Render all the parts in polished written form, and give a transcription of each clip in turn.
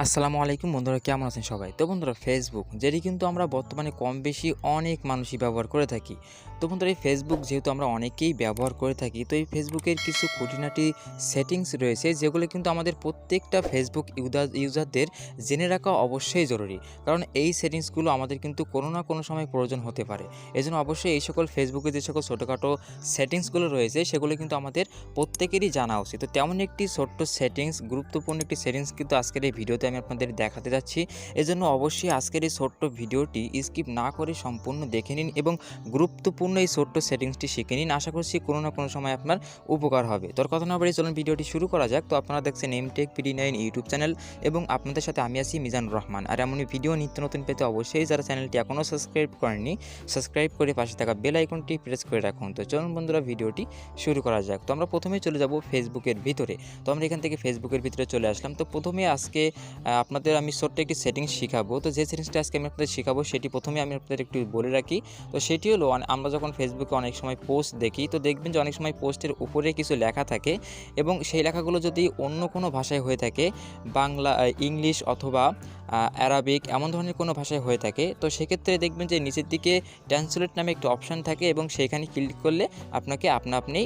আসসালামু আলাইকুম বন্ধুরা, কেমন আছেন সবাই? তো বন্ধুরা, ফেসবুক যেটি কিন্তু আমরা বর্তমানে কম বেশি অনেক মানুষই ব্যবহার করে থাকি। তো বন্ধুরা, এই ফেসবুক যেহেতু আমরা অনেকেই ব্যবহার করে থাকি, তো এই ফেসবুকের কিছু খুঁটিনাটি সেটিংস রয়েছে যেগুলো কিন্তু আমাদের প্রত্যেকটা ফেসবুক ইউজারদের জেনে রাখা অবশ্যই জরুরি। কারণ এই সেটিংসগুলো আমাদের কিন্তু কোনো না কোনো সময় প্রয়োজন হতে পারে। এজন্য অবশ্যই এই সকল ফেসবুকে যে সকল ছোটোখাটো সেটিংসগুলো রয়েছে সেগুলো কিন্তু আমাদের প্রত্যেকেরই জানা উচিত। তো তেমন একটি ছোট্ট সেটিংস, গুরুত্বপূর্ণ একটি সেটিংস কিন্তু আজকের এই ভিডিওতে আমি আপনাদের দেখাতে যাচ্ছি। এজন্য অবশ্যই আজকের এই ছোট্ট ভিডিওটি স্কিপ না করে সম্পূর্ণ দেখে নিন এবং গুরুত্বপূর্ণ এই ছোট্ট সেটিংসটি শিখে নিন। আশা করছি কোনো না কোনো সময় আপনার উপকার হবে। তোর কথা না বাড়িয়ে চলুন ভিডিওটি শুরু করা যাক। তো আপনারা দেখছেন এমটেক bd9 ইউটিউব চ্যানেল এবং আপনাদের সাথে আমি আছি মিজানুর রহমান। আর এমনই ভিডিও নিত্য নতুন পেতে অবশ্যই যারা চ্যানেলটি এখনও সাবস্ক্রাইব করেননি, সাবস্ক্রাইব করে পাশে থাকা বেল আইকনটি প্রেস করে রাখুন। তো চলুন বন্ধুরা, ভিডিওটি শুরু করা যাক। তো আমরা প্রথমেই চলে যাব ফেসবুকের ভিতরে। তো আমরা এখান থেকে ফেসবুকের ভিতরে চলে আসলাম। তো প্রথমে আজকে আপনাদের আমি ছোট্ট একটি সেটিংস শিখাবো। তো যে সেটিংসটা আজকে আমি আপনাদের শিখাবো সেটি প্রথমে আমি আপনাদের একটু বলে রাখি। তো সেটি হলো, আমরা যখন ফেসবুকে অনেক সময় পোস্ট দেখি, তো দেখবেন যে অনেক সময় পোস্টের উপরে কিছু লেখা থাকে এবং সেই লেখাগুলো যদি অন্য কোনো ভাষায় হয়ে থাকে, বাংলা, ইংলিশ অথবা অ্যারাবিক এমন ধরনের কোনো ভাষায় হয়ে থাকে, তো সেক্ষেত্রে দেখবেন যে নিচের দিকে ট্রান্সলেট নামে একটি অপশান থাকে এবং সেইখানে ক্লিক করলে আপনাকে আপনি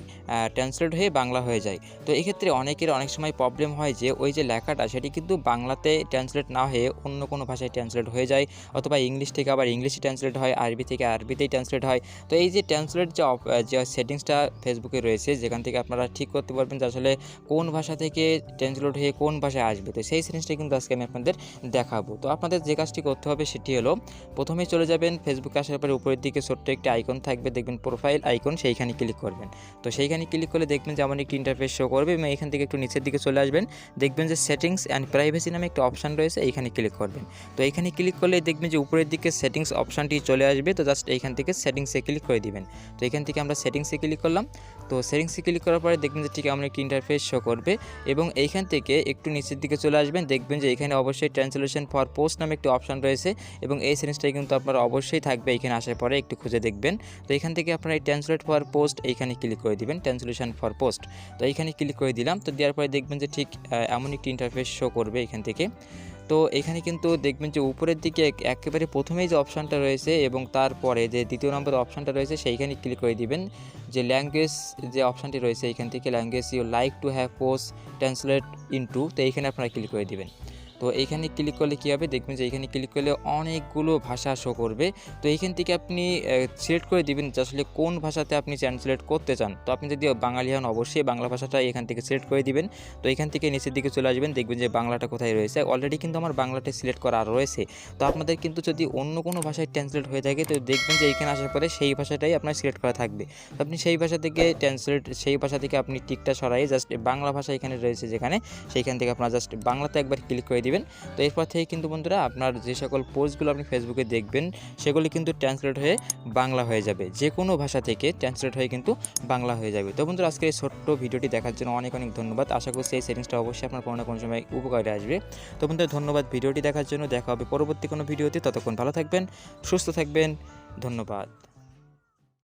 ট্রান্সলেট হয়ে বাংলা হয়ে যায়। তো এক্ষেত্রে অনেকের অনেক সময় প্রবলেম হয় যে ওই যে লেখাটা সেটি কিন্তু বাংলাতে ট্রান্সলেট না হয়ে অন্য কোনো ভাষায় ট্রান্সলেট হয়ে যায়, অথবা ইংলিশ থেকে আবার ইংলিশে ট্রান্সলেট হয়, আরবি থেকে আরবিতেই ট্রান্সলেট হয়। তো এই যে ট্রান্সলেট যে সেটিংসটা ফেসবুকে রয়েছে, যেখান থেকে আপনারা ঠিক করতে পারবেন যে আসলে কোন ভাষা থেকে ট্রান্সলেট হয়ে কোন ভাষায় আসবে, তো সেই সেটিংসটা কিন্তু আজকে আমি আপনাদের দেখাবো। তো আপনাদের যে কাজটি করতে হবে সেটি হলো, প্রথমেই চলে যাবেন ফেসবুকে, আসার পরে উপরের দিকে ছোট্ট একটি আইকন থাকবে, দেখবেন প্রোফাইল আইকন, সেইখানে ক্লিক করবেন। তো সেইখানে ক্লিক করলে দেখবেন যে এমন একটি ইন্টারফেস শো করবে এবং এখান থেকে একটু নিচের দিকে চলে আসবেন, দেখবেন যে সেটিংস অ্যান্ড প্রাইভেসি নামে একটা অপশান রয়েছে, এইখানে ক্লিক করবেন। তো এইখানে ক্লিক করলে দেখবেন যে উপরের দিকে সেটিংস অপশানটি চলে আসবে। তো জাস্ট এইখান থেকে সেটিংসে ক্লিক করে দিবেন। তো এখান থেকে আমরা সেটিংসে ক্লিক করলাম। তো সেটিংসে ক্লিক করার পরে দেখবেন যে ঠিক এমন একটি ইন্টারফেস শো করবে এবং এইখান থেকে একটু নিচের দিকে চলে আসবেন, দেখবেন যে এখানে অবশ্যই ট্রান্সলেশন ফর পোস্ট নামে একটি অপশান রয়েছে এবং এই সেটিংসটাই কিন্তু আপনারা অবশ্যই থাকবে। এখানে আসার পরে একটু খুঁজে দেখবেন। তো এখান থেকে আপনারা এই ট্রান্সলেট ফর পোস্ট এইখানে ক্লিক করে দিবেন, ট্রান্সলেশন ফর পোস্ট। তো এইখানে ক্লিক করে দিলাম। তো দেওয়ার পরে দেখবেন যে ঠিক এমন একটি ইন্টারফেস শো করবে এখান থেকে। তো এখানে কিন্তু দেখবেন যে উপরের দিকে একেবারে প্রথমেই যে অপশানটা রয়েছে এবং তারপরে যে দ্বিতীয় নম্বর অপশানটা রয়েছে সেইখানে ক্লিক করে দিবেন। যে ল্যাঙ্গুয়েজ যে অপশানটি রয়েছে এইখান থেকে, language you like to have post translate into, তো এইখানে আপনারা ক্লিক করে দিবেন। তো এইখানে ক্লিক করলে কী হবে, দেখবেন যে এইখানে ক্লিক করলে অনেকগুলো ভাষা শো করবে। তো এইখান থেকে আপনি সিলেক্ট করে দিবেন যে আসলে কোন ভাষাতে আপনি ট্রান্সলেট করতে চান। তো আপনি যদি বাঙালি হন অবশ্যই বাংলা ভাষাটা এখান থেকে সিলেক্ট করে দিবেন। তো এখান থেকে নিচের দিকে চলে আসবেন, দেখবেন যে বাংলাটা কোথায় রয়েছে। অলরেডি কিন্তু আমার বাংলাটা সিলেক্ট করা রয়েছে। তো আপনাদের কিন্তু যদি অন্য কোনো ভাষায় ট্রান্সলেট হয়ে থাকে, তো দেখবেন যে এইখানে আসার পরে সেই ভাষাটাই আপনার সিলেক্ট করা থাকবে। তো আপনি সেই ভাষা থেকে সেই ভাষা থেকে আপনি টিকটা সরাই জাস্ট বাংলা ভাষা এখানে রয়েছে যেখানে, সেইখান থেকে আপনার জাস্ট বাংলাতে একবার ক্লিক করে দিবেন। তো এরপর থেকে কিন্তু বন্ধুরা আপনার যে সকল পোস্টগুলো আপনি ফেসবুকে দেখবেন সেগুলি কিন্তু ট্রান্সলেট হয়ে বাংলা হয়ে যাবে, যে কোনো ভাষা থেকে ট্রান্সলেট হয়ে কিন্তু বাংলা হয়ে যাবে। তো বন্ধুরা, আজকে এই ছোট্ট ভিডিওটি দেখার জন্য অনেক অনেক ধন্যবাদ। আশা করছি এই সেটিংসটা অবশ্যই আপনার কোনো না কোনো সময় উপকারে আসবে। তো বন্ধুরা, ধন্যবাদ ভিডিওটি দেখার জন্য। দেখা হবে পরবর্তী কোনো ভিডিওতে। ততক্ষণ ভালো থাকবেন, সুস্থ থাকবেন। ধন্যবাদ।